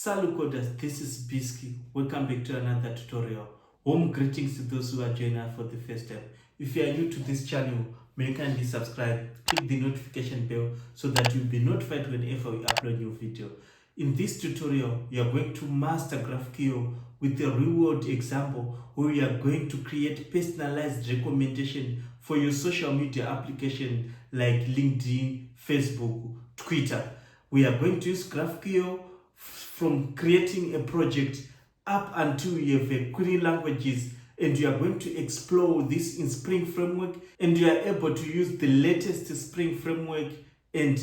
Salut coders, this is Bisky. Welcome back to another tutorial. Warm greetings to those who are joining us for the first time. If you are new to this channel, may you kindly subscribe, click the notification bell so that you'll be notified whenever we upload new video. In this tutorial, we are going to master GraphQL with a real-world example where we are going to create personalized recommendation for your social media application like LinkedIn, Facebook, Twitter. We are going to use GraphQL from creating a project up until you have a query languages, and you are going to explore this in Spring Framework, and you are able to use the latest Spring Framework and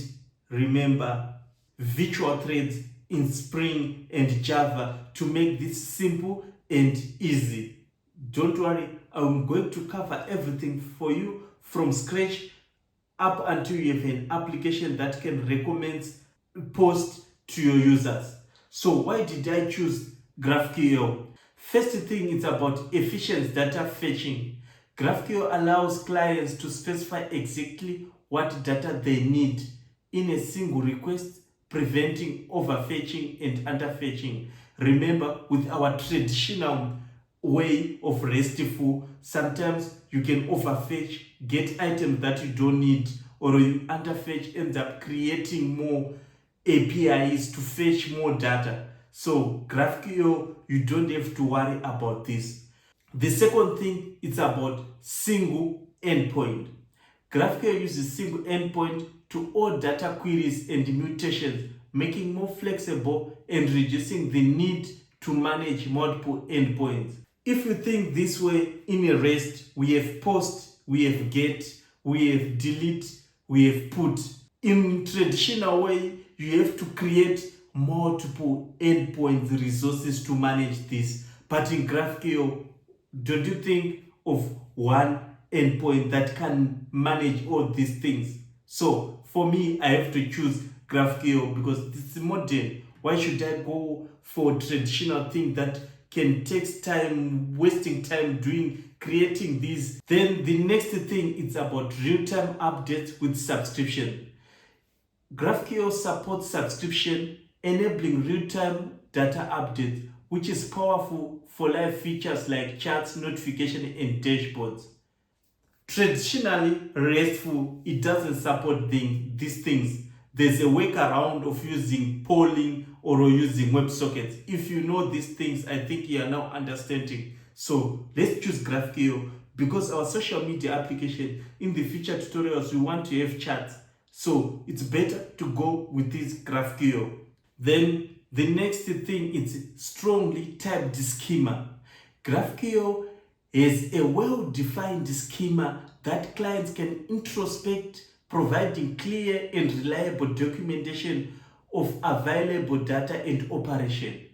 remember virtual threads in Spring and Java to make this simple and easy. Don't worry, I'm going to cover everything for you from scratch up until you have an application that can recommend posts to your users. So why did I choose GraphQL? First thing, it's about efficient data fetching. GraphQL allows clients to specify exactly what data they need in a single request, preventing overfetching and underfetching. Remember, with our traditional way of RESTful, sometimes you can overfetch, get items that you don't need, or you underfetch, ends up creating more APIs to fetch more data. So GraphQL, you don't have to worry about this. The second thing is about single endpoint. GraphQL uses single endpoint to all data queries and mutations, making more flexible and reducing the need to manage multiple endpoints. If you think this way, in a REST, we have post, we have get, we have delete, we have put. In traditional way, you have to create multiple endpoint resources to manage this. But in GraphQL, don't you think of one endpoint that can manage all these things? So for me, I have to choose GraphQL because it's modern. Why should I go for traditional thing that can take time, wasting time creating these? Then the next thing is about real-time updates with subscription. GraphQL supports subscription, enabling real-time data updates, which is powerful for live features like charts, notification, and dashboards. Traditionally, RESTful, it doesn't support these things. There's a workaround of using polling or using WebSockets. If you know these things, I think you are now understanding. So let's choose GraphQL because our social media application, in the future tutorials, we want to have charts. So it's better to go with this GraphQL. Then the next thing is strongly typed schema. GraphQL has a well-defined schema that clients can introspect, providing clear and reliable documentation of available data and operation.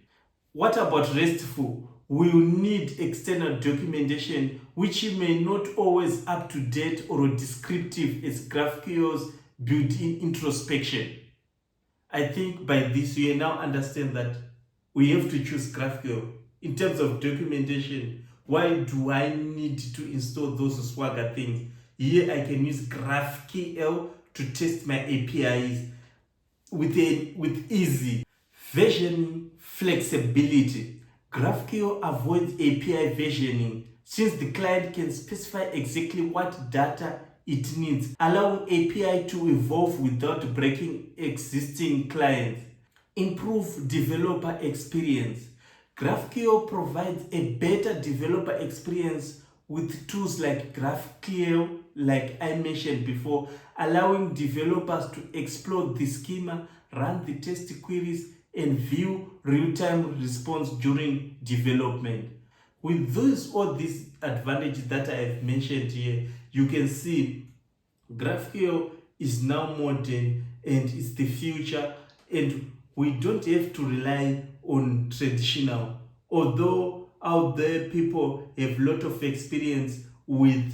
What about RESTful? We will need external documentation which may not always up to date or descriptive as GraphQL's built-in introspection. I think by this you now understand that we have to choose GraphQL. In terms of documentation, why do I need to install those Swagger things? Here I can use GraphQL to test my APIs with easy versioning flexibility. GraphQL avoids API versioning since the client can specify exactly what data it needs, allowing API to evolve without breaking existing clients. Improve developer experience. GraphQL provides a better developer experience with tools like GraphQL, like I mentioned before, allowing developers to explore the schema, run the test queries, and view real-time response during development. With all these advantages that I have mentioned here, you can see GraphQL is now modern and it's the future, and we don't have to rely on traditional. Although out there people have a lot of experience with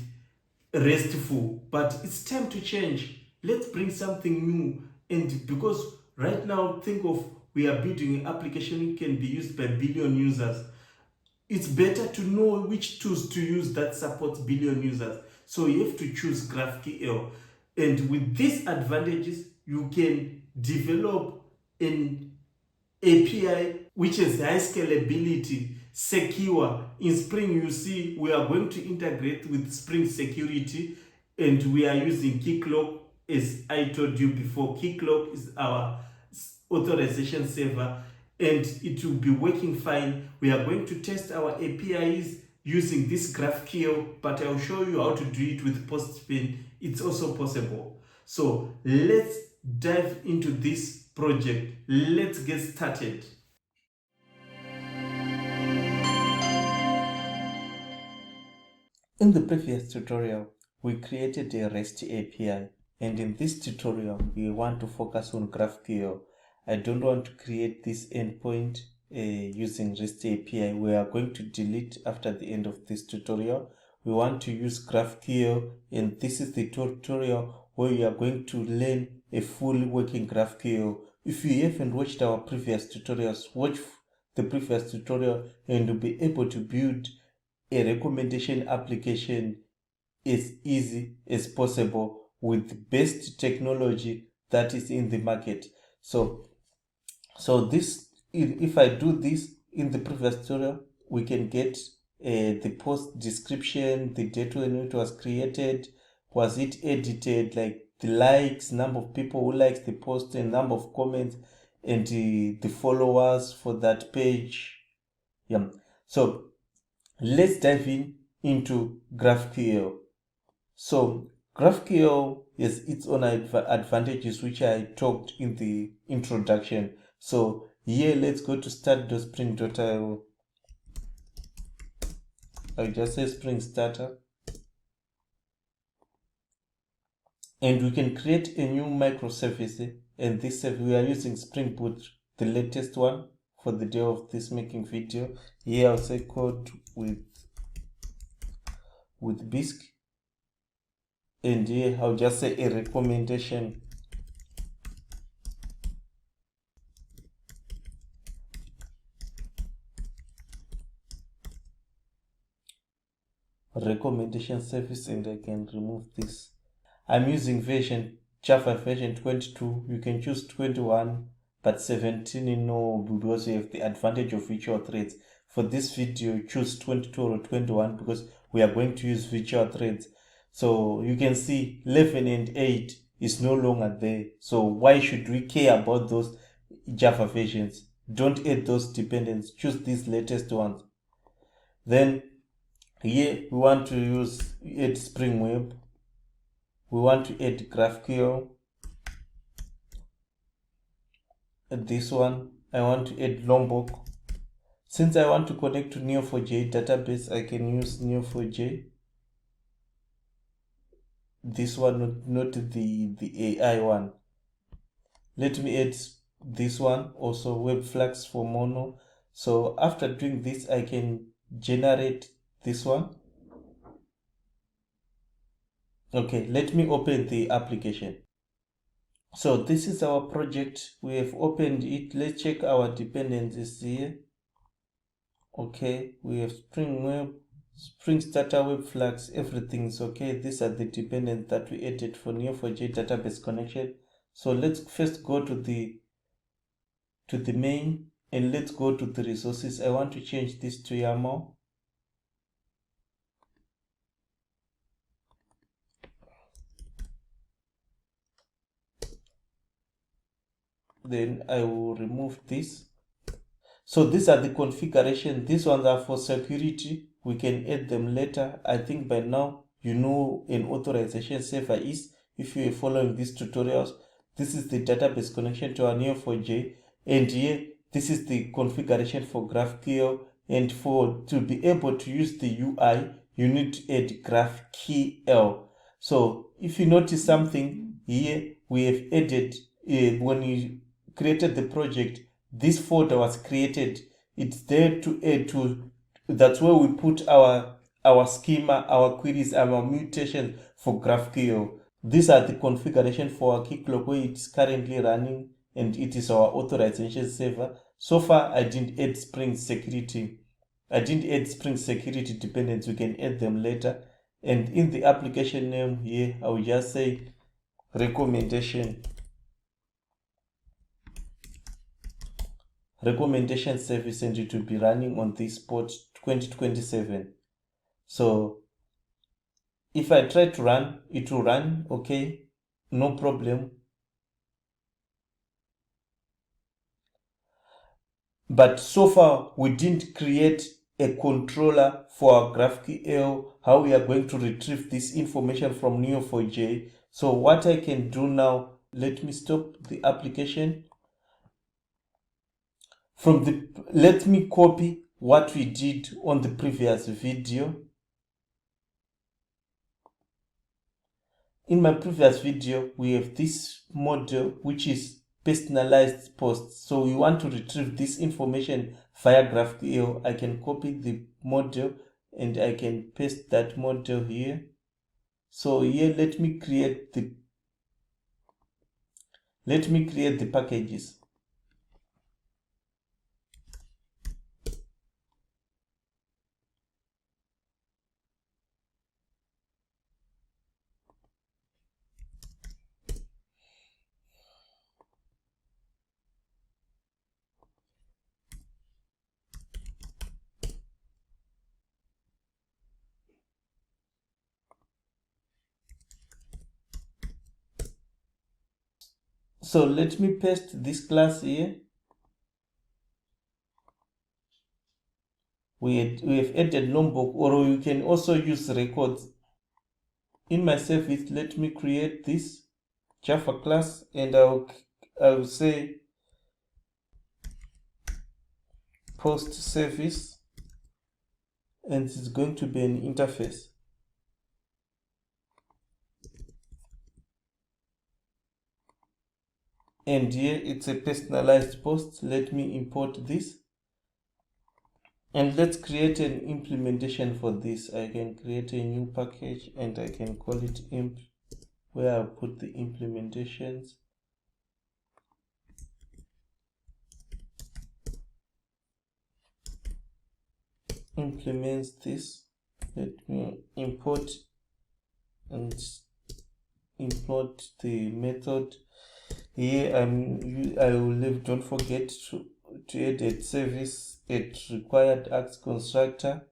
RESTful, but it's time to change. Let's bring something new. And because right now, think of we are building an application that can be used by billion users. It's better to know which tools to use that supports billion users. So you have to choose GraphQL. And with these advantages, you can develop an API which has high scalability, secure. In Spring, you see we are going to integrate with Spring Security, and we are using Keycloak. As I told you before, Keycloak is our authorization server, and it will be working fine. We are going to test our APIs using this GraphQL, but I'll show you how to do it with Postman. It's also possible. So let's dive into this project. Let's get started. In the previous tutorial, we created a REST API, and in this tutorial, we want to focus on GraphQL. I don't want to create this endpoint using REST API. We are going to delete after the end of this tutorial. We want to use GraphQL, and this is the tutorial where you are going to learn a fully working GraphQL. If you haven't watched our previous tutorials, watch the previous tutorial and you'll be able to build a recommendation application as easy as possible with the best technology that is in the market. So this, if I do this in the previous tutorial, we can get the post description, the date when it was created, was it edited, like the likes, number of people who likes the post, and number of comments, and the followers for that page. Yeah. So let's dive into GraphQL. So GraphQL has its own advantages, which I talked in the introduction. So here, let's go to start.spring.io. I'll just say Spring Starter. And we can create a new microservice. And this we are using Spring Boot, the latest one for the day of this making video. Here I'll say code with Bisky. And here I'll just say a recommendation. Recommendation service, and I can remove this. I'm using Java version 22. You can choose 21, but 17 no, because you have the advantage of virtual threads. For this video, choose 22 or 21 because we are going to use virtual threads. So you can see 11 and 8 is no longer there. So why should we care about those Java versions? Don't add those dependents. Choose these latest ones. Then here we want to add Spring Web. We want to add GraphQL. This one, I want to add Lombok. Since I want to connect to Neo4j database, I can use Neo4j. This one, not the AI one. Let me add this one, also WebFlux for Mono. So after doing this, I can generate this one. Okay, let me open the application. So this is our project. We have opened it. Let's check our dependencies here. Okay, we have Spring Web, Spring Starter, WebFlux, everything is okay. These are the dependencies that we added for Neo4j database connection. So let's first go to the main, and let's go to the resources. I want to change this to YAML. Then I will remove this. So these are the configuration. These ones are for security. We can add them later. I think by now you know an authorization server is. If you are following these tutorials, this is the database connection to our Neo4j, and here this is the configuration for GraphQL. And to be able to use the UI, you need to add GraphQL. So if you notice something here, we have added when you created the project, this folder was created. It's there to add to. That's where we put our schema, our queries, our mutation for GraphQL. These are the configuration for our Keycloak where it's currently running, and it is our authorization server. So far, I didn't add Spring Security. I didn't add Spring Security dependents. We can add them later. And in the application name here, I will just say recommendation. recommendation service, and it will be running on this port 2027. So if I try to run, it will run, okay, no problem. But so far, we didn't create a controller for our GraphQL, how we are going to retrieve this information from Neo4j. So what I can do now, let me stop the application. Let me copy what we did on the previous video. In my previous video, we have this model which is personalized posts. So we want to retrieve this information via GraphQL. I can copy the model and I can paste that model here. So here, let me create the packages. So let me paste this class here. We have added Lombok, or you can also use records. In my service, let me create this Java class, and I'll say post service, and it's going to be an interface. And here it's a personalized post. Let me import this. And let's create an implementation for this. I can create a new package and I can call it imp, where I'll put the implementations. Implements this. Let me import and import the method. Here don't forget to add a service at required acts constructor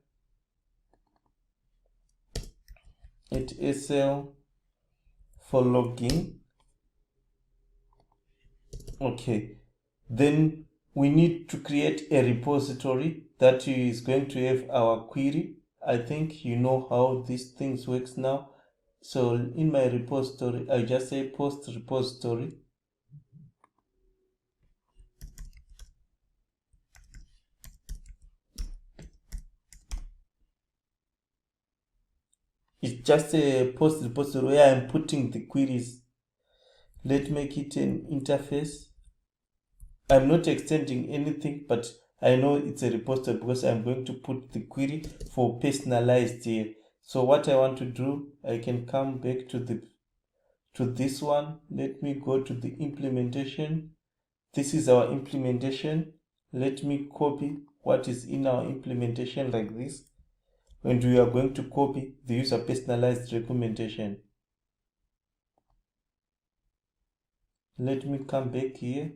at SL for login. Okay, then we need to create a repository that is going to have our query. I think you know how these things works now. So in my repository, I just say post repository. It's just a post repository where I'm putting the queries. Let's make it an interface. I'm not extending anything, but I know it's a repository because I'm going to put the query for personalized here. So what I want to do, I can come back to this one. Let me go to the implementation. This is our implementation. Let me copy what is in our implementation like this. And we are going to copy the user personalized recommendation. Let me come back here.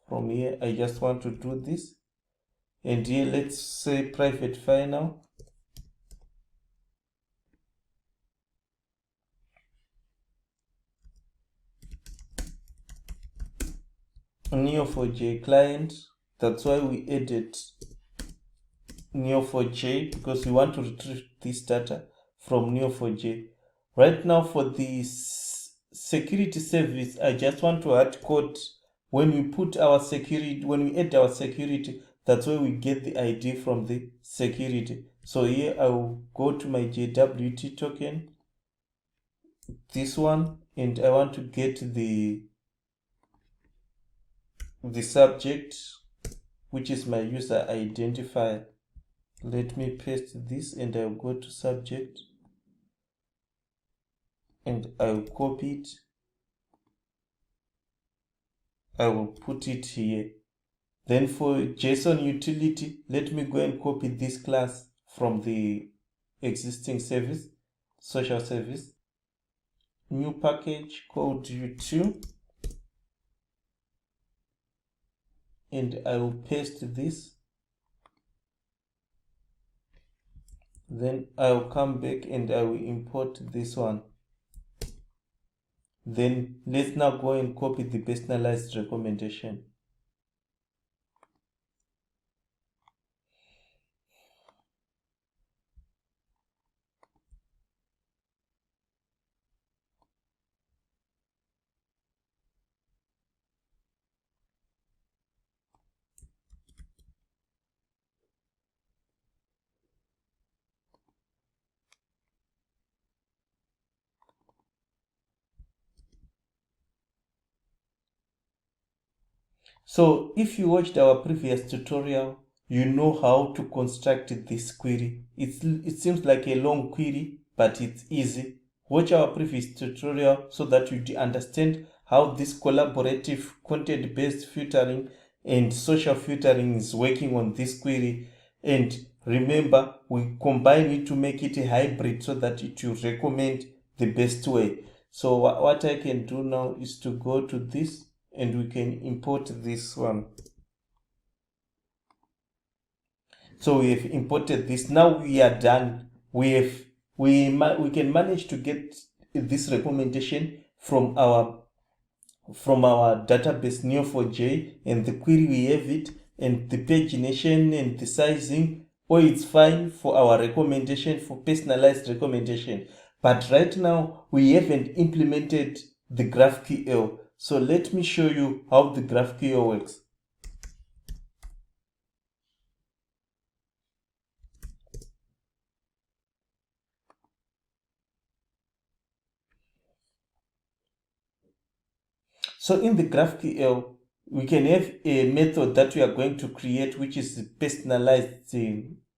From here, I just want to do this. And here, let's say private file now. Neo4j client. That's why we added Neo4j, because we want to retrieve this data from Neo4j. Right now, for this security service, I just want to add code. When we put our security, when we add our security, that's where we get the ID from the security. So here I will go to my JWT token, this one, and I want to get the subject, which is my user identifier. Let me paste this and I'll go to subject and I'll copy it. I will put it here. Then for JSON utility, let me go and copy this class from the existing service, social service. New package called U2. and I will paste this. Then I'll come back and I will import this one. Then let's now go and copy the personalized recommendation. So if you watched our previous tutorial, you know how to construct this query. It seems like a long query, but it's easy. Watch our previous tutorial so that you understand how this collaborative content-based filtering and social filtering is working on this query. And remember, we combine it to make it a hybrid so that it will recommend the best way. So what I can do now is to go to this, and we can import this one. So we have imported this. Now we are done. We can manage to get this recommendation from our database Neo4j, and the query we have it, and the pagination and the sizing. Oh, it's fine for our recommendation, for personalized recommendation. But right now we haven't implemented the GraphQL. So let me show you how the GraphQL works. So in the GraphQL, we can have a method that we are going to create, which is personalized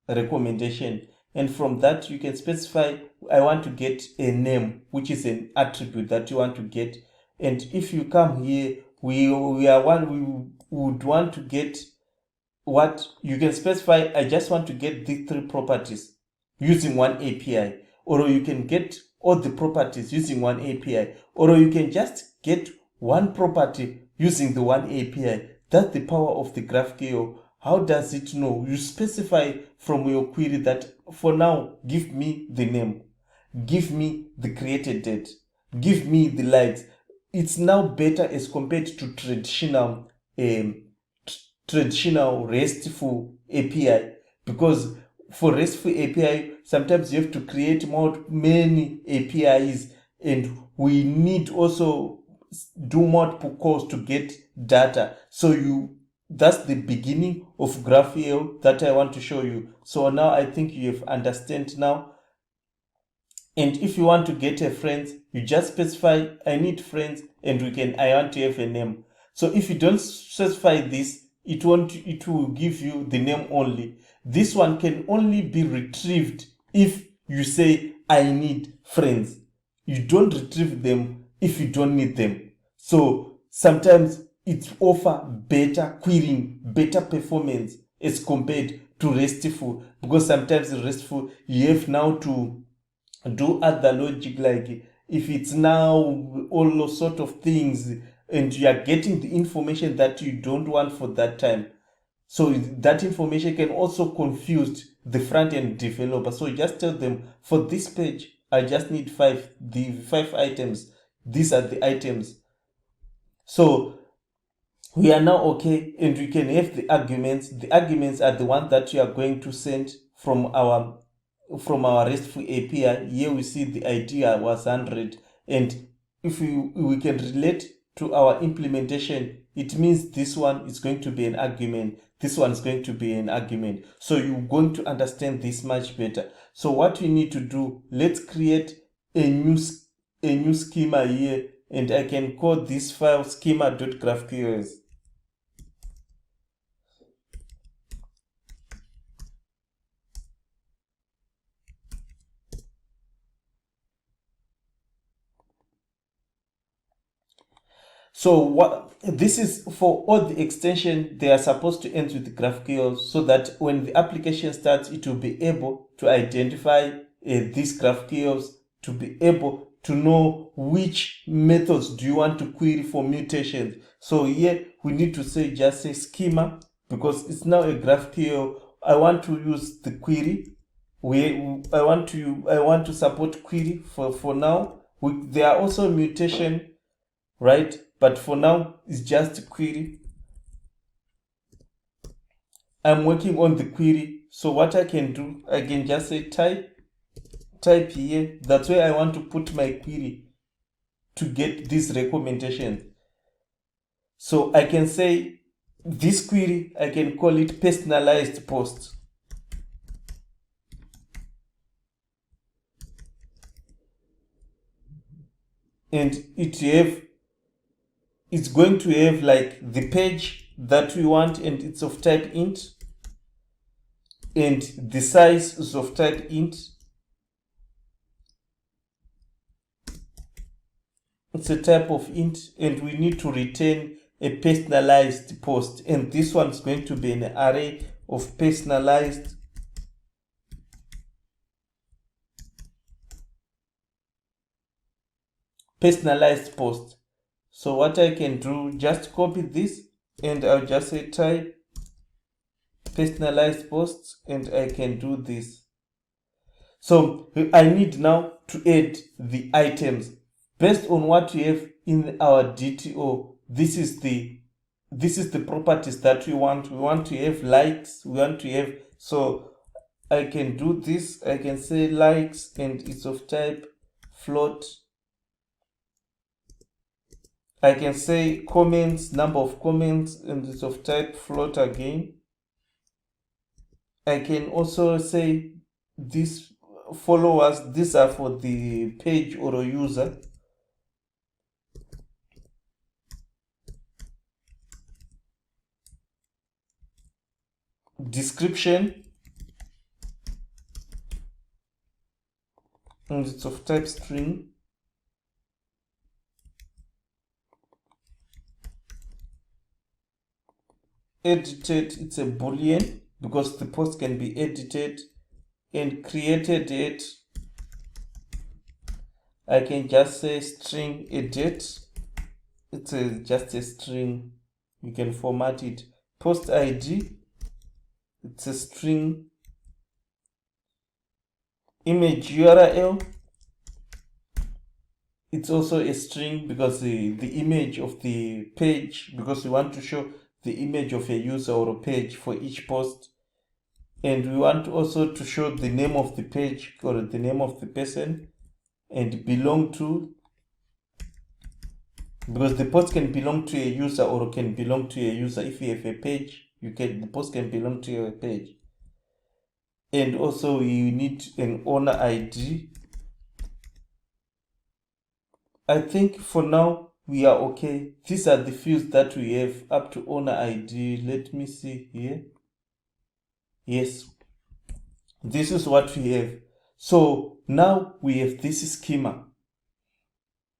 recommendation. And from that, you can specify, I want to get a name, which is an attribute that you want to get. And if you come here, we would want to get what you can specify. I just want to get these 3 properties using one API, or you can get all the properties using one API, or you can just get one property using the one API. That's the power of the GraphQL. How does it know? You specify from your query that for now, give me the name, give me the created date, give me the likes. It's now better as compared to traditional RESTful API, because for RESTful API, sometimes you have to create many APIs, and we need also do multiple calls to get data. So that's the beginning of GraphQL that I want to show you. So now I think you have understand now. And if you want to get a friend, you just specify, I need friends, and I want to have a name. So if you don't specify this, it will give you the name only. This one can only be retrieved if you say, I need friends. You don't retrieve them if you don't need them. So sometimes it offers better querying, better performance as compared to RESTful, because sometimes in RESTful you have now to do other logic, like if it's now all sort of things, and you are getting the information that you don't want for that time. So that information can also confuse the front-end developer. So you just tell them, for this page, I just need 5 items. These are the items. So we are now okay, and we can have the arguments. The arguments are the ones that you are going to send from our RESTful API. Here we see the idea was 100, and if we can relate to our implementation, it means this one is going to be an argument, this one is going to be an argument. So you're going to understand this much better. So what we need to do, let's create a new schema here, and I can call this file schema.graphql. So this is for all the extension, they are supposed to end with GraphQL, so that when the application starts, it will be able to identify these GraphQLs, to be able to know which methods do you want to query for mutations. So here we need to say just say schema, because it's now a GraphQL. I want to use the query. I want to support query for now. There are also mutation, right? But for now it's just query. I'm working on the query. So what I can do, I can just say type here. That's where I want to put my query to get these recommendations. So I can say this query, I can call it personalized post. And it's going to have like the page that we want, and it's of type int, and the size is of type int. It's a type of int, and we need to return a personalized post, and this one is going to be an array of personalized post. So what I can do, just copy this, and I'll just say type personalized posts, and I can do this. So I need now to add the items based on what we have in our DTO. This is the properties that we want. We want to have likes. We want to have, so I can do this. I can say likes, and it's of type float. I can say comments, number of comments, and it's of type float again. I can also say these followers, these are for the page or a user. Description, and it's of type string. Edited, it's a boolean because the post can be edited. And created it, I can just say string edit. It's just a string. You can format it. Post ID, it's a string. Image URL, it's also a string because the image of the page, because we want to show the image of a user or a page for each post. And we want also to show the name of the page or the name of the person, and belong to, because the post can belong to a user or can belong to a user. If you have a page, the post can belong to your page. And also you need an owner ID. I think for now we are okay. These are the fields that we have up to owner ID. Let me see here. Yes, this is what we have. So now we have this schema.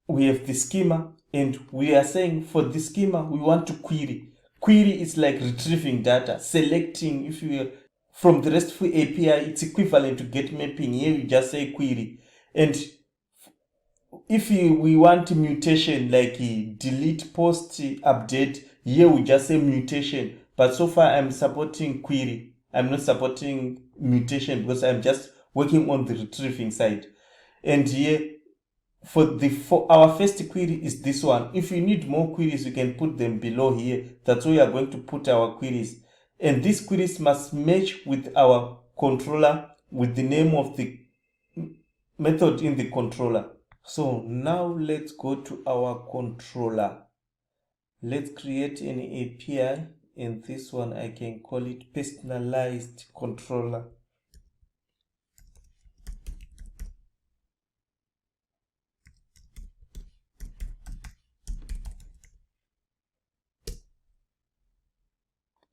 We have the schema, and we are saying for the schema we want to query. Query is like retrieving data, selecting. If you from the RESTful API, it's equivalent to get mapping. Here we just say query. And if we want mutation, like delete, post, update, here we just say mutation. But so far I'm supporting query. I'm not supporting mutation because I'm just working on the retrieving side. And here for our first query is this one. If you need more queries, you can put them below here. That's where we are going to put our queries. And these queries must match with our controller, with the name of the method in the controller. So now let's go to our controller. Let's create an API, and this one I can call it personalized controller.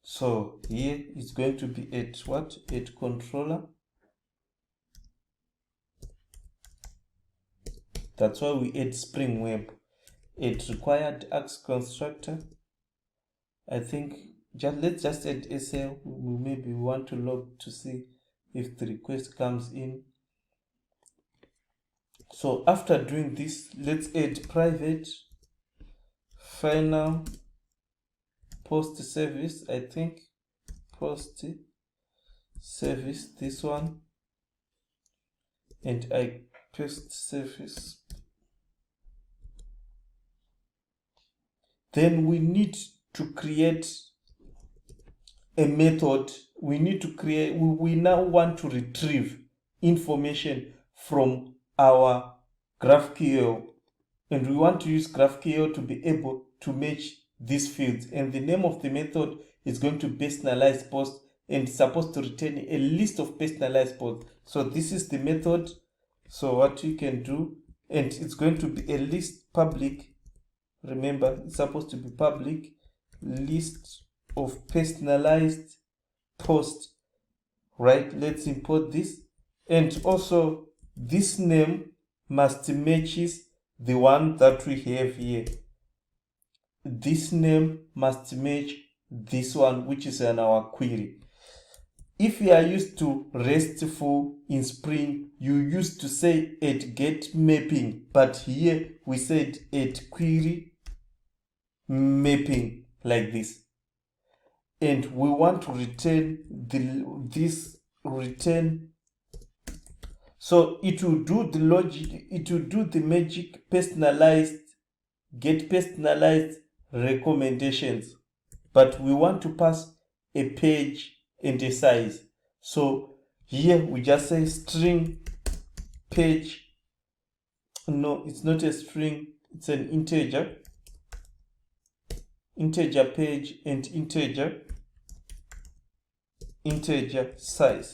So here it's going to be at what? At controller. That's why we add Spring Web. It required Axe constructor. I think let's just add SL. Maybe we want to log to see if the request comes in. So after doing this, let's add private final post service. I think post service, this one, and I paste service. Then we need to create a method. We now want to retrieve information from our GraphQL, and we want to use GraphQL to be able to match these fields. And the name of the method is going to be personalized post, and it's supposed to return a list of personalized posts. So this is the method. So what we can do, and it's going to be a list public. Remember, it's supposed to be public list of personalized posts, right? Let's import this, and also this name must matches the one that we have here. This name must match this one, which is in our query. If you are used to RESTful in Spring, you used to say at get mapping, but here we said at query mapping, like this. And we want to return this return. So it will do the logic, it will do the magic personalized, get personalized recommendations, but we want to pass a page and a size. So here we just say string page. No, it's not a string, it's an integer page and integer size.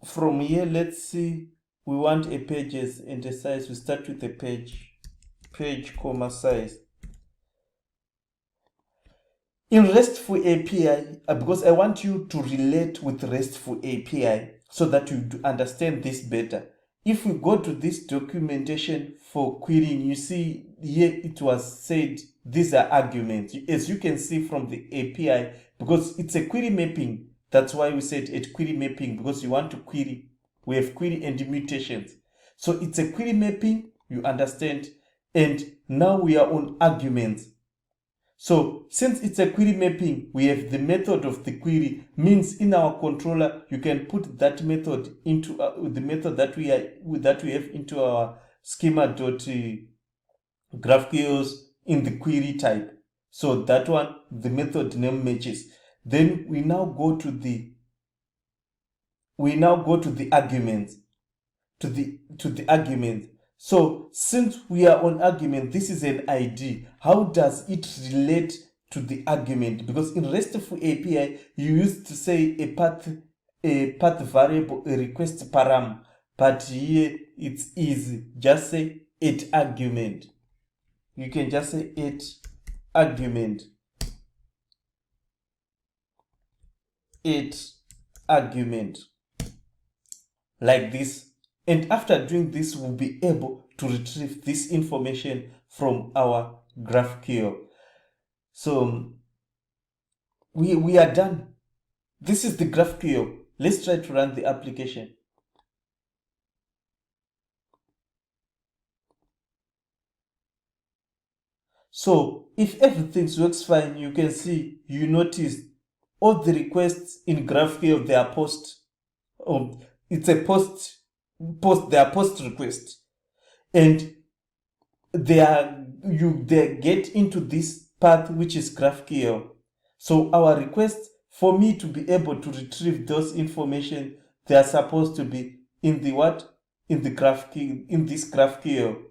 From here, let's see, we want a pages and a size. We start with the page comma size. In RESTful API, because I want you to relate with RESTful API so that you understand this better. If we go to this documentation for querying, you see here it was said these are arguments. As you can see from the API, because it's a query mapping, that's why we said at query mapping, because you want to query. We have query and mutations. So it's a query mapping, you understand. And now we are on arguments. So since it's a query mapping, we have the method of the query, means in our controller you can put that method into the method that we have into our schema.GraphQLs in the query type. So that one, the method name matches. Then we now go to the arguments, to the argument. So since we are on argument, this is an ID. How does it relate to the argument? Because in RESTful API, you used to say a path variable, a request param, but here it's easy. Just say at argument. You can just say at argument. At argument. Like this. And after doing this, we'll be able to retrieve this information from our GraphQL. So we are done. This is the GraphQL. Let's try to run the application. So if everything works fine, you can see, you notice all the requests in GraphQL, they are post. It's a post, they are post requests, and they get into this path which is GraphQL. So our requests, for me to be able to retrieve those information, they are supposed to be in the what? In the GraphQL, in this GraphQL.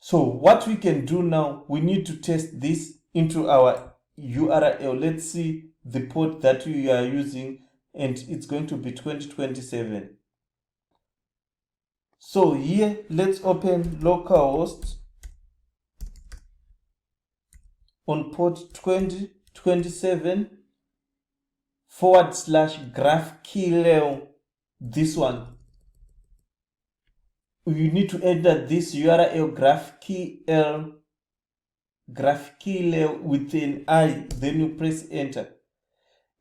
So what we can do now, we need to test this into our URL. Let's see the port that we are using, and it's going to be 2027. So here, let's open localhost on port 2027 /GraphQL, this one. You need to enter this URL GraphQL with an I, then you press enter.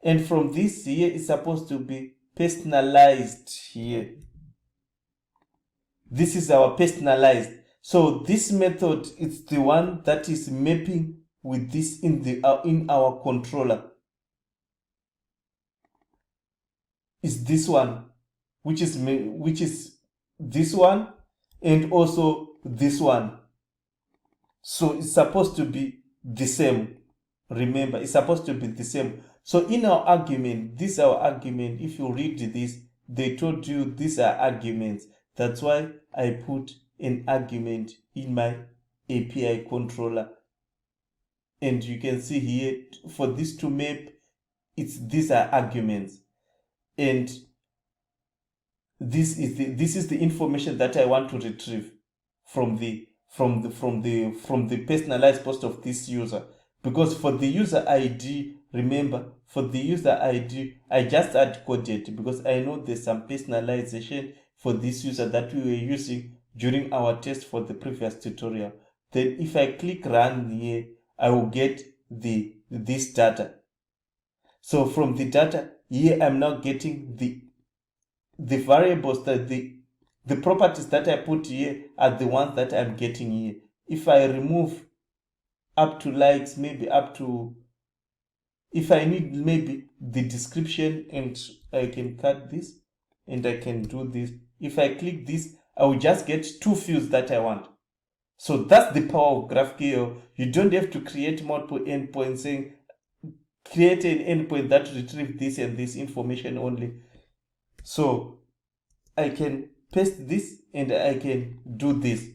And from this here is supposed to be personalized here. This is our personalized. So this method is the one that is mapping with this in our controller. Is this one, which is this one, and also this one. So it's supposed to be the same. Remember, it's supposed to be the same. So in our argument, this is our argument. If you read this, they told you these are arguments. That's why I put an argument in my API controller. And you can see here, for this to map, these are arguments. And this is the information that I want to retrieve from the personalized post of this user. Because for the user ID, remember, for the user ID, I just hard coded because I know there's some personalization for this user that we were using during our test for the previous tutorial. Then if I click run here, I will get this data. So from the data here, I'm now getting the variables that the properties that I put here are the ones that I'm getting here. If I remove up to likes, maybe up to, if I need maybe the description, and I can cut this and I can do this. If I click this, I will just get two fields that I want. So that's the power of GraphQL. You don't have to create multiple endpoints saying create an endpoint that retrieves this and this information only. So I can paste this and I can do this.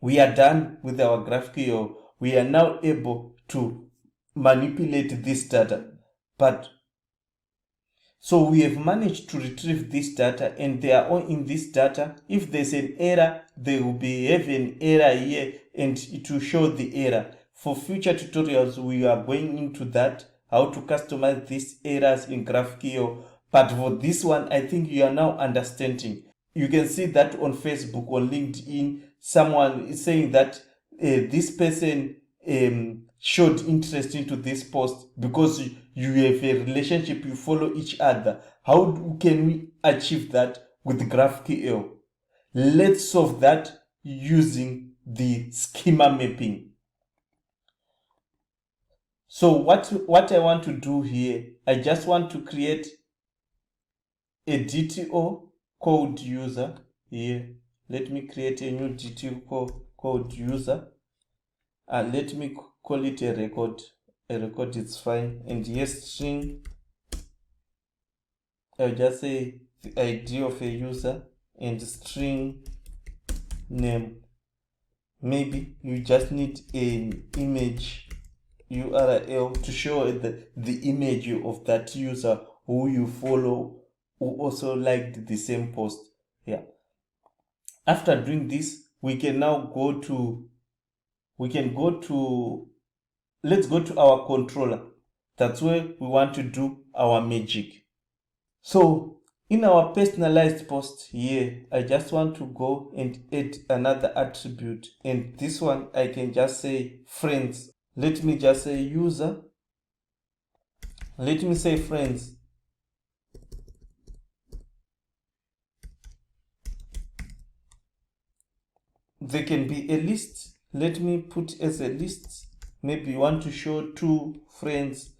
We are done with our GraphQL. We are now able to manipulate this data. But so we have managed to retrieve this data, and they are all in this data. If there's an error, they will have an error here and it will show the error. For future tutorials, we are going into that, how to customize these errors in GraphQL. But for this one, I think you are now understanding. You can see that on Facebook or LinkedIn, someone is saying that this person showed interest into this post because you have a relationship, you follow each other. How can we achieve that with GraphQL? Let's solve that using the schema mapping. So what I want to do here, I just want to create a DTO code user here. Let me create a new DTO code user. Let me call it a record. A record is fine. And yes, string. I'll just say the ID of a user and string name. Maybe you just need an image URL to show the image of that user who you follow, who also liked the same post. Yeah. After doing this, we can now let's go to our controller. That's where we want to do our magic. So in our personalized post here, I just want to go and add another attribute. And this one, I can just say friends. Let me just say user. Let me say friends. They can be a list. Let me put as a list. Maybe you want to show two friends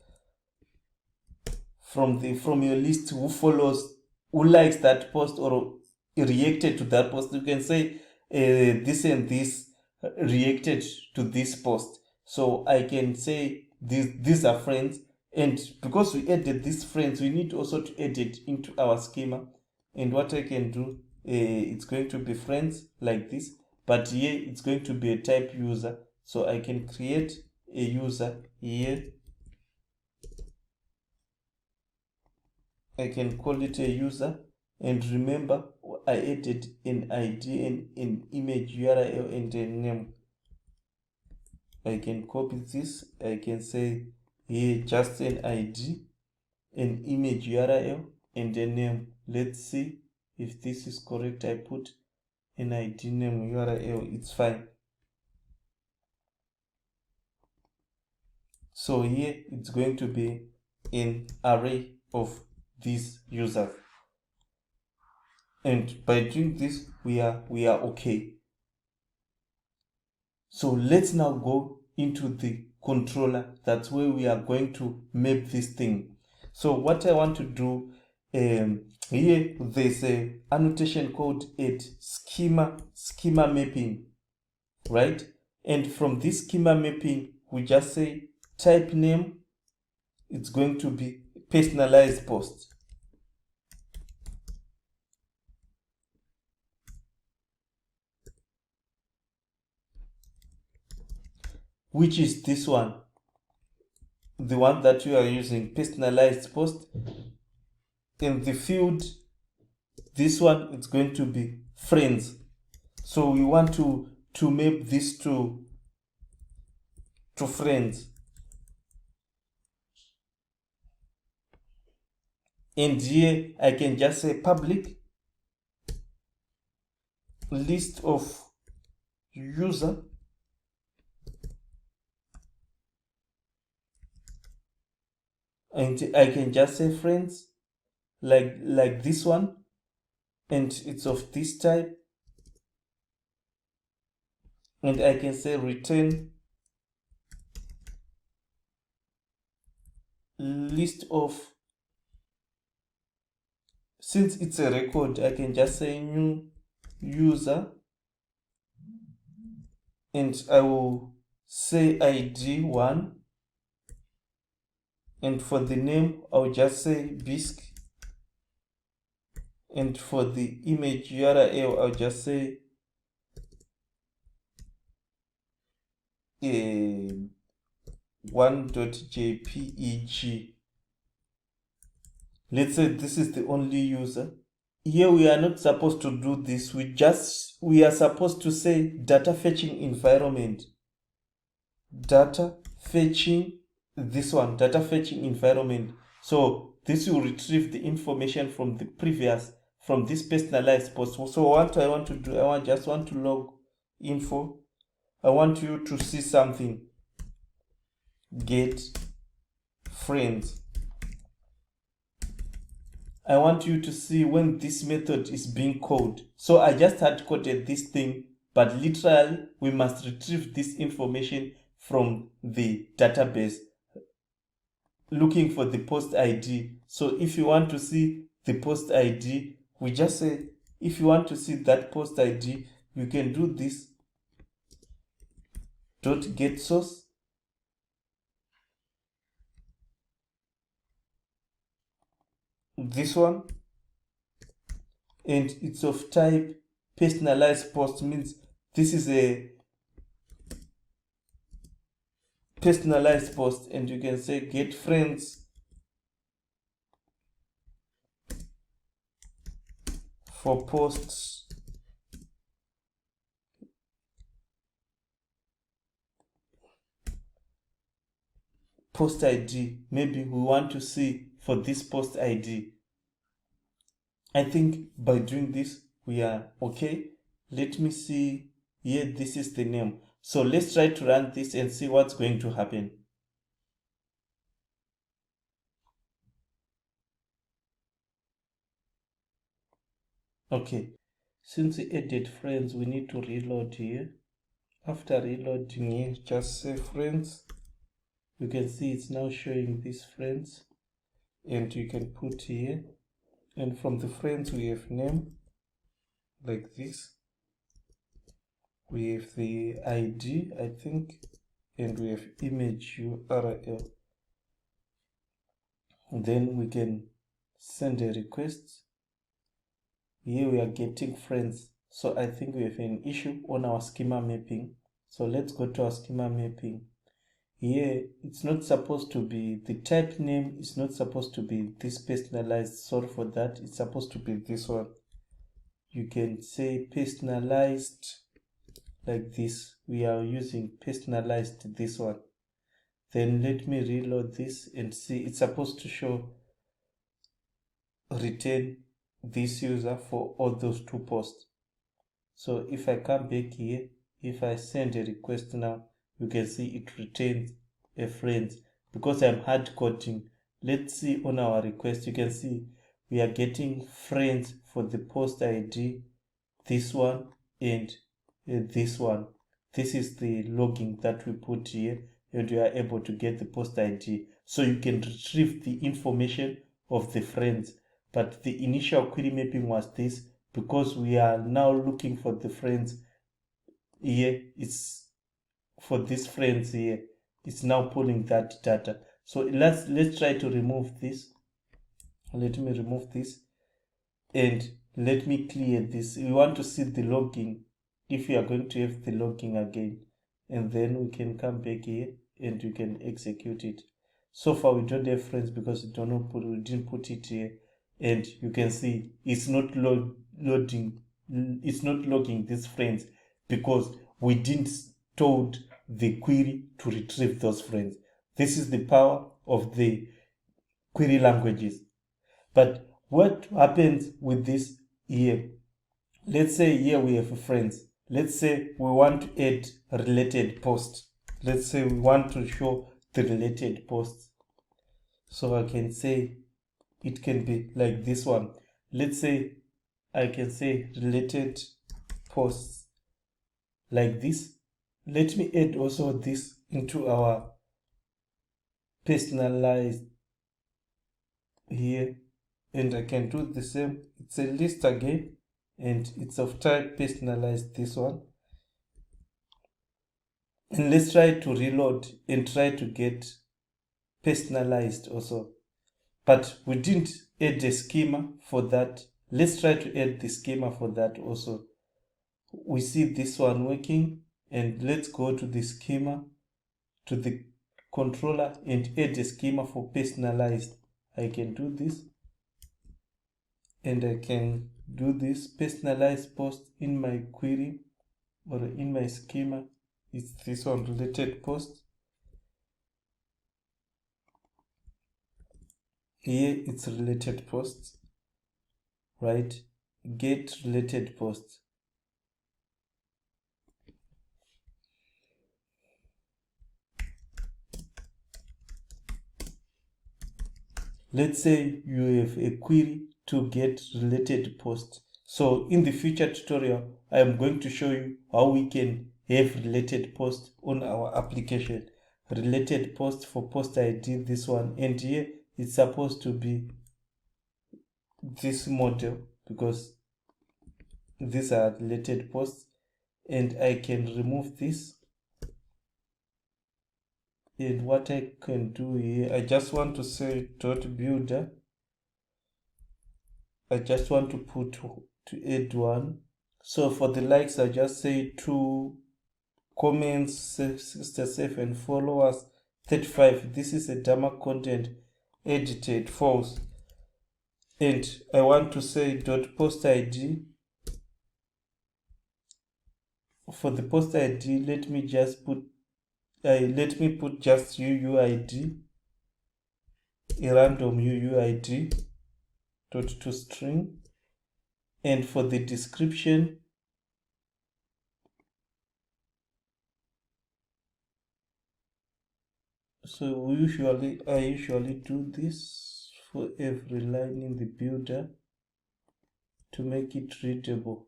from your list who likes that post or reacted to that post. You can say this and this reacted to this post. So I can say these are friends, and because we added these friends, we need also to add it into our schema. And what I can do, it's going to be friends like this, but here it's going to be a type user. So I can create a user here. I can call it a user, and remember I added an ID and an image URL and a name. I can copy this. I can say here just an ID, an image URL and a name. Let's see if this is correct. I put an ID, name, URL. It's fine. So here it's going to be an array of these users. And by doing this, we are okay. So let's now go into the controller. That's where we are going to map this thing. So what I want to do, here there's a annotation called add schema mapping, right? And from this schema mapping, we just say type name, it's going to be personalized post. Which is this one, the one that we are using, personalized post. In the field, this one, it's going to be friends. So we want to map this to friends. And here I can just say public list of user, and I can just say friends, like this one, and it's of this type. And I can say return list of, since it's a record, I can just say new user, and I will say ID 1, and for the name I'll just say Bisky, and for the image URL I'll just say 1.jpeg. Let's say this is the only user. Here we are not supposed to do this. We are supposed to say data fetching environment. Data fetching, this one, data fetching environment. So this will retrieve the information from the previous, from this personalized post. So what I want to do, I just want to log info. I want you to see something. Get friends. I want you to see when this method is being called. So I just had coded this thing, but literally we must retrieve this information from the database looking for the post ID. So if you want to see the post ID, we just say, if you want to see that post ID, you can do this dot get source, this one, and it's of type personalized post, means this is a personalized post, and you can say get friends for posts post ID. Maybe we want to see for this post ID. I think by doing this we are okay. Let me see here, this is the name. So let's try to run this and see what's going to happen. Okay, since we added friends, we need to reload here. After reloading here, just say friends. You can see it's now showing these friends, and you can put here, and from the friends we have name like this, we have the ID, I think, and we have image URL. Then we can send a request. Here we are getting friends, so I think we have an issue on our schema mapping. So let's go to our schema mapping. Here it's not supposed to be, the type name is not supposed to be this personalized. Sorry for that, it's supposed to be this one. You can say personalized like this. We are using personalized, this one. Then let me reload this and see, it's supposed to show return this user for all those two posts. So if I come back here, if I send a request now, you can see it returns a friend because I'm hard coding. Let's see on our request, you can see we are getting friends for the post ID, this one and this one. This is the logging that we put here, and you are able to get the post ID. So you can retrieve the information of the friends. But the initial query mapping was this, because we are now looking for the friends here. It's for these friends here. It's now pulling that data. So let's try to remove this. Let me remove this and let me clear this. We want to see the logging, if you are going to have the logging again, and then we can come back here and you can execute it. So far we don't have friends because we didn't put it here, and you can see it's not loading. It's not logging these friends because we didn't told the query to retrieve those friends. This is the power of the query languages. But what happens with this here? Let's say here we have friends. Let's say we want to add related posts. Let's say we want to show the related posts. So I can say it can be like this one. Let's say I can say related posts like this. Let me add also this into our personalized here, and I can do the same. It's a list again, and it's of type personalized, this one. And let's try to reload and try to get personalized also. But we didn't add a schema for that. Let's try to add the schema for that also. We see this one working, and let's go to the schema, to the controller, and add a schema for personalized. I can do this, and I can do this personalized post in my query or in my schema. It's this one, related post. Here it's related posts, right? Get related posts. Let's say you have a query to get related posts. So in the future tutorial, I am going to show you how we can have related posts on our application. Related post for post ID, this one, and here it's supposed to be this model because these are related posts, and I can remove this. And what I can do here, I just want to say .builder. I just want to add one. So for the likes, I just say 2 comments, 67 followers, 35. This is a demo content, edited, false. And I want to say .post ID. For the post ID, let me put just UUID, a random UUID .toString, and for the description, so I usually do this for every line in the builder to make it readable.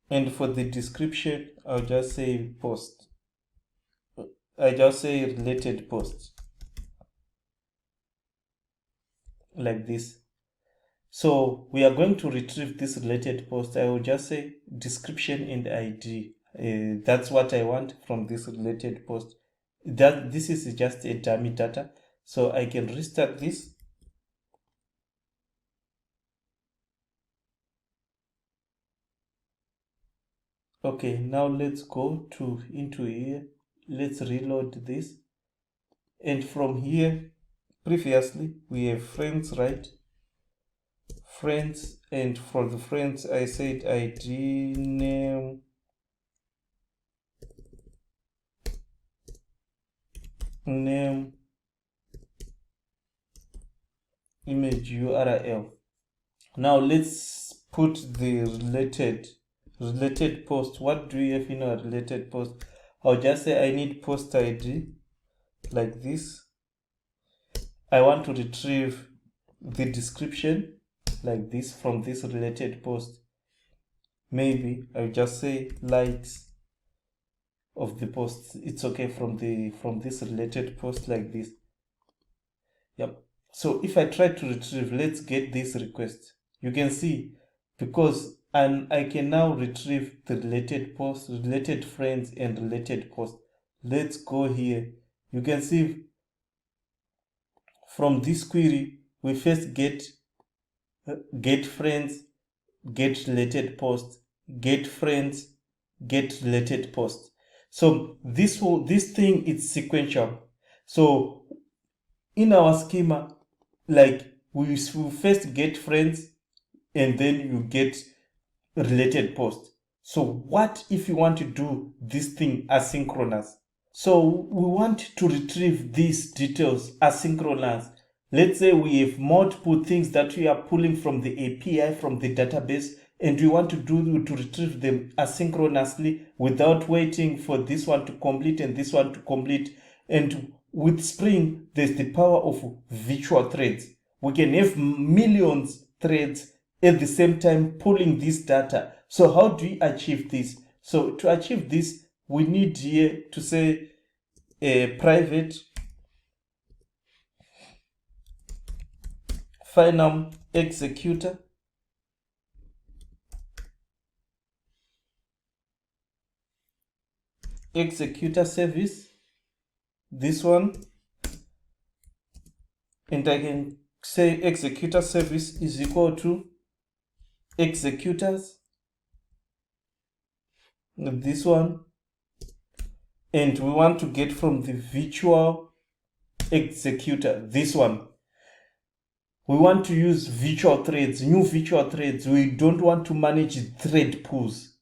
And for the description, I'll just say post. I just say related post, like this. So we are going to retrieve this related post. I will just say description and ID. That's what I want from this related post. This is just a dummy data. So I can restart this. Okay, now let's go into here. Let's reload this. And from here, previously we have friends, right? Friends, and for the friends I said ID, name, image, URL. Now let's put the related post. What do we have in our related post? I'll just say I need post ID, like this. I want to retrieve the description like this from this related post. Maybe I'll just say likes of the post. It's okay from this related post like this. Yep. So if I try to retrieve, let's get this request. You can see, because I can now retrieve the related post, related friends, and related post. Let's go here. You can see from this query, we first get friends, get related post, get friends, get related post. So this thing is sequential. So in our schema, like we first get friends and then you get related post. So what if you want to do this thing asynchronous? So we want to retrieve these details asynchronous. Let's say we have multiple things that we are pulling from the API, from the database, and we want to retrieve them asynchronously without waiting for this one to complete and this one to complete. And with Spring, there's the power of virtual threads. We can have millions threads at the same time pulling this data. So how do we achieve this? So to achieve this, we need here to say a private final executor service, this one, and I can say executor service is equal to executors, this one, and we want to get from the virtual executor, this one. We want to use virtual threads, new virtual threads. We don't want to manage thread pools.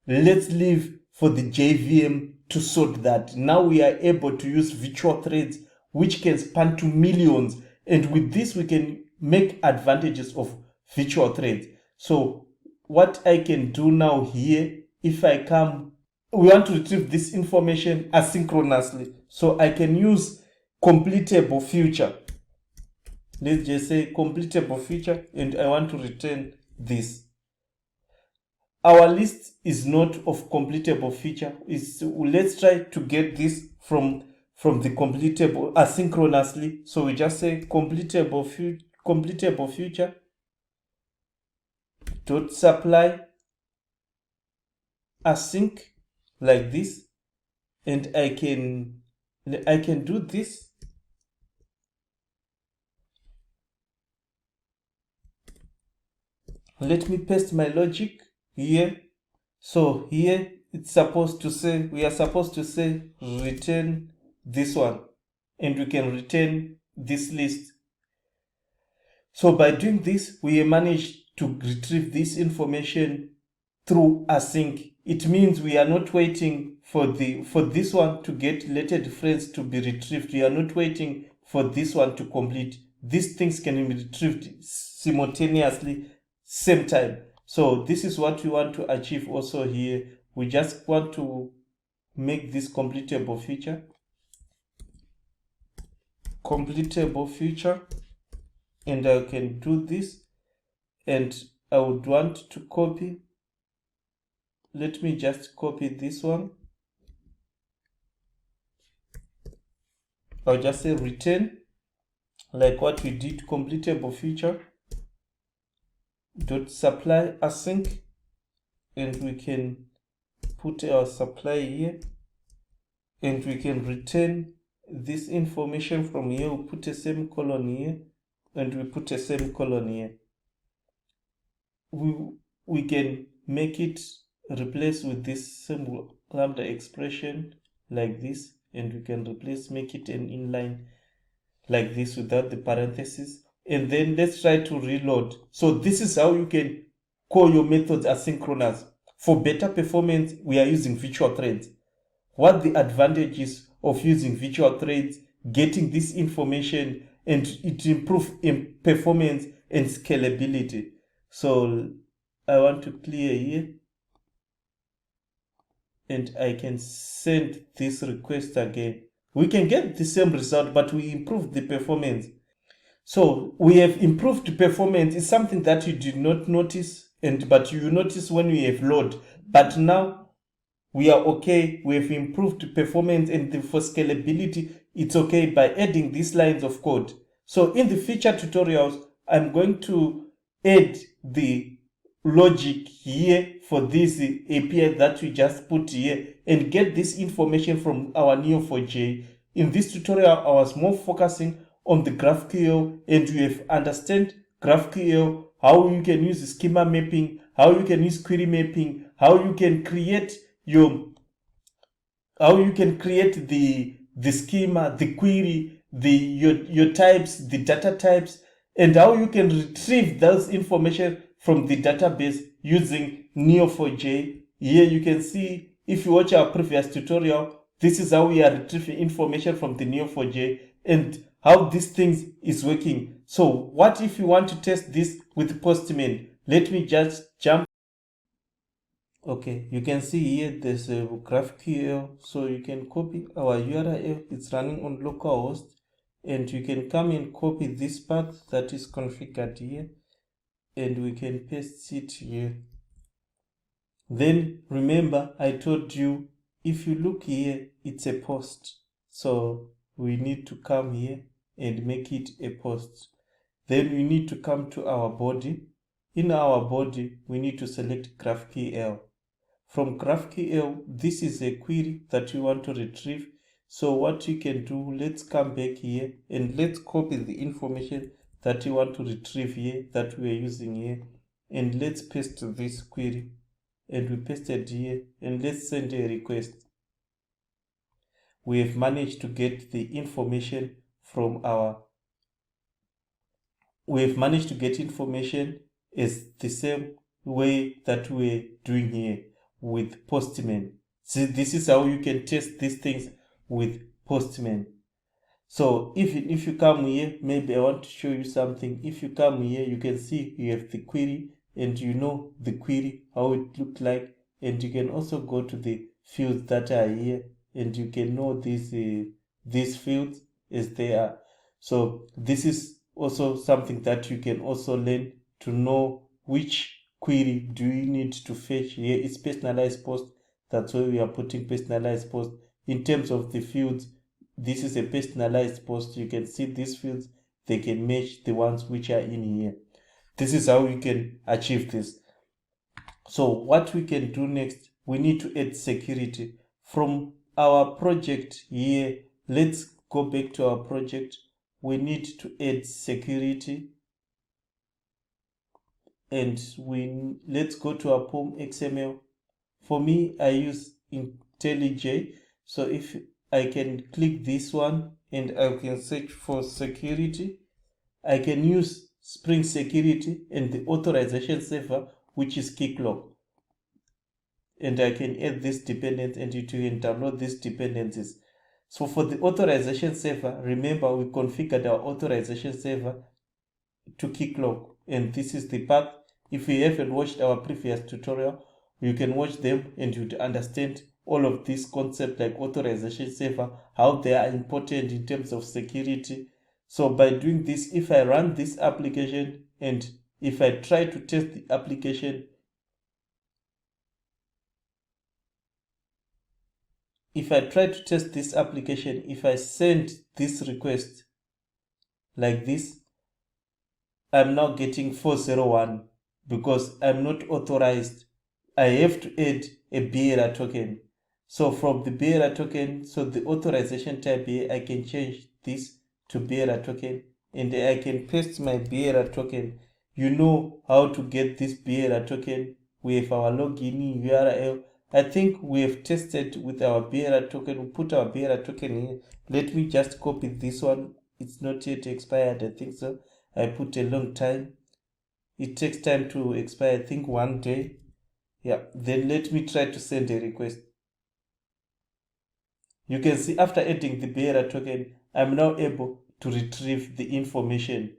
Let's leave for the JVM to sort that. Now we are able to use virtual threads, which can span to millions. And with this, we can make advantages of virtual threads. So what I can do now here, if I come, we want to retrieve this information asynchronously. So I can use completable future. Let's just say completable feature, and I want to return this. Our list is not of completable feature. Let's try to get this from the completable asynchronously. So we just say completable feature dot supply async like this, and I can do this. Let me paste my logic here. So here it's supposed to say, we are supposed to say return this one, and we can return this list. So by doing this, we managed to retrieve this information through async. It means we are not waiting for this one to get related friends to be retrieved. We are not waiting for this one to complete. These things can be retrieved simultaneously, same time. So this is what we want to achieve also here. We just want to make this completable feature, and I can do this, and I would want to copy. Let me just copy this one. I'll just say return, like what we did, completable feature dot supply async, and we can put our supply here, and we can return this information from here. We put a semicolon here, and we put a semicolon here. We can make it replace with this symbol lambda expression like this, and we can make it an inline like this without the parentheses. And then let's try to reload. So this is how you can call your methods asynchronous. For better performance, we are using virtual threads. What the advantages of using virtual threads, getting this information, and it improves in performance and scalability. So I want to clear here, and I can send this request again. We can get the same result, but we improve the performance. So we have improved performance. It's something that you did not notice, but you notice when we have load. But now we are okay. We have improved performance, and for scalability, it's okay by adding these lines of code. So in the future tutorials, I'm going to add the logic here for this API that we just put here and get this information from our Neo4j. In this tutorial, I was more focusing on the GraphQL, and you have understand GraphQL, how you can use schema mapping, how you can use query mapping, how you can create the schema, the query, your types, the data types, and how you can retrieve those information from the database using Neo4j. Here you can see, if you watch our previous tutorial, this is how we are retrieving information from the Neo4j and how this thing is working. So what if you want to test this with Postman? Let me just jump. Okay, you can see here there's a GraphQL, so you can copy our URL. It's running on localhost, and you can come and copy this path that is configured here, and we can paste it here. Then remember, I told you, if you look here, it's a post, so we need to come here and make it a post. Then we need to come to our body. In our body, we need to select GraphQL. From GraphQL, this is a query that you want to retrieve. So what you can do, let's come back here and let's copy the information that you want to retrieve here, that we are using here, and let's paste this query, and we pasted here, and let's send a request. We have managed to get the information from as the same way that we're doing here with Postman. See, this is how you can test these things with Postman. So if you come here, maybe I want to show you something. If you come here, you can see you have the query, and you know the query, how it looked like, and you can also go to the fields that are here, and you can know these fields as they are. So this is also something that you can also learn to know which query do you need to fetch. Here it's personalized post. That's why we are putting personalized post. In terms of the fields, this is a personalized post. You can see these fields, they can match the ones which are in here. This is how you can achieve this. So what we can do next, we need to add security. From our project here, let's go back to our project. We need to add security, and let's go to our POM XML. For me, I use IntelliJ. So if I can click this one and I can search for security, I can use Spring Security and the authorization server, which is Keycloak. And I can add this dependent, and you can download these dependencies. So for the authorization server, remember we configured our authorization server to Keycloak, and this is the path. If you haven't watched our previous tutorial, you can watch them and you'd understand all of this concept, like authorization server, how they are important in terms of security. So by doing this, if I run this application and if I try to test the application, if I send this request like this, I'm now getting 401 because I'm not authorized. I have to add a bearer token. So from the bearer token, so the authorization type here, I can change this to bearer token, and I can paste my bearer token. You know how to get this bearer token. We have our login URL. I think we have tested with our bearer token. We put our bearer token here. Let me just copy this one. It's not yet expired, I think so. I put a long time. It takes time to expire, I think 1 day. Yeah, then let me try to send a request. You can see after adding the bearer token, I'm now able to retrieve the information.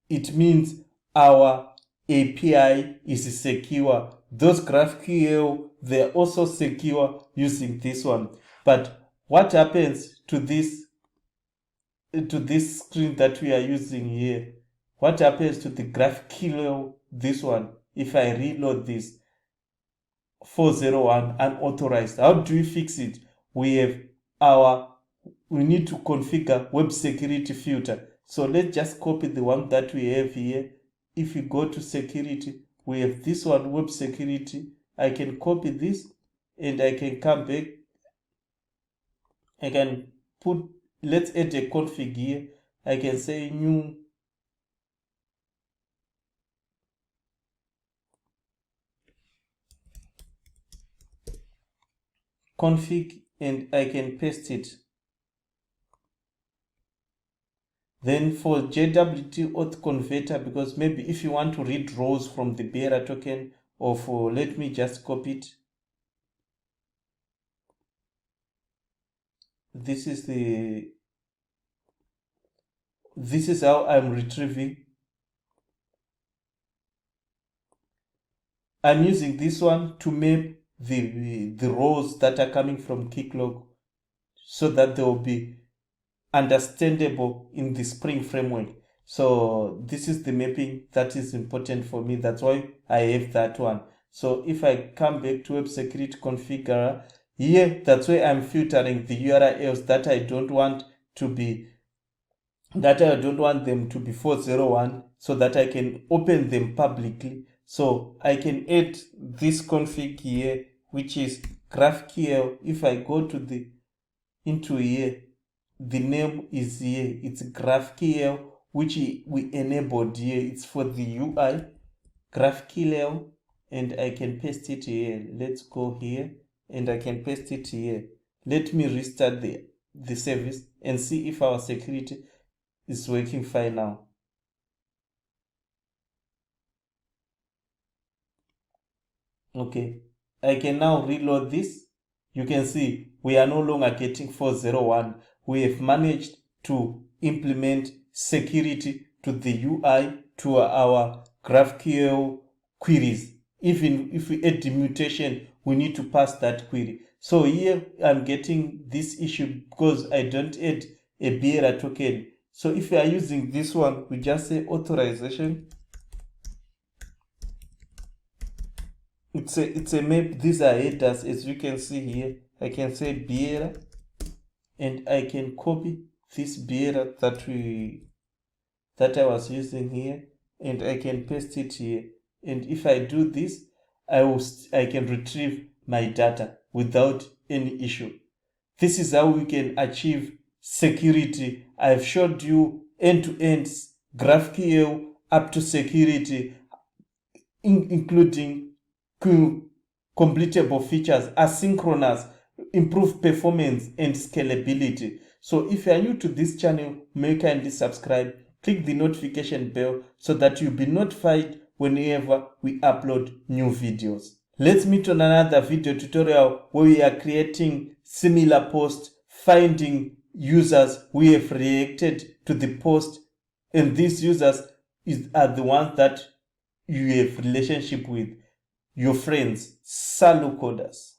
It means our API is secure. Those GraphQL, they're also secure using this one. But what happens to this? to this screen that we are using here. What happens to the GraphQL, this one, if I reload this 401 unauthorized? How do we fix it? We need to configure web security filter. So let's just copy the one that we have here. If you go to security, we have this one, web security. I can copy this and I can come back. I can put, let's add a config here. I can say new config and I can paste it. Then for JWT auth converter, because maybe if you want to read rows from the bearer token, or for, let me just copy it. This is how I'm retrieving. I'm using this one to map the rows that are coming from Keycloak so that they will be understandable in the Spring framework. So this is the mapping that is important for me. That's why I have that one. So if I come back to web security configurer, here, that's why I'm filtering the URLs that I don't want to be, that I don't want them to be 401, so that I can open them publicly. So I can add this config here, which is GraphQL. If I go to into here, the name is here, it's GraphQL, which we enabled here. It's for the UI, GraphQL, and I can paste it here. Let's go here and I can paste it here. Let me restart the service and see if our security is working fine now. Okay, I can now reload this. You can see we are no longer getting 401. We have managed to implement security to the UI, to our GraphQL queries. Even if we add the mutation, we need to pass that query. So here I'm getting this issue because I don't add a bearer token. So if you are using this one, we just say authorization. It's a map. These are headers, as you can see here. I can say bearer and I can copy this bearer that I was using here and I can paste it here. And if I do this, I can retrieve my data without any issue. This is how we can achieve security. I've showed you end-to-end GraphQL up to security, including completable features, asynchronous, improve performance and scalability. So if you are new to this channel, may kindly subscribe, click the notification bell so that you'll be notified whenever we upload new videos. Let's meet on another video tutorial where we are creating similar posts, finding users who have reacted to the post, and these users are the ones that you have relationship with, your friends. Salut coders.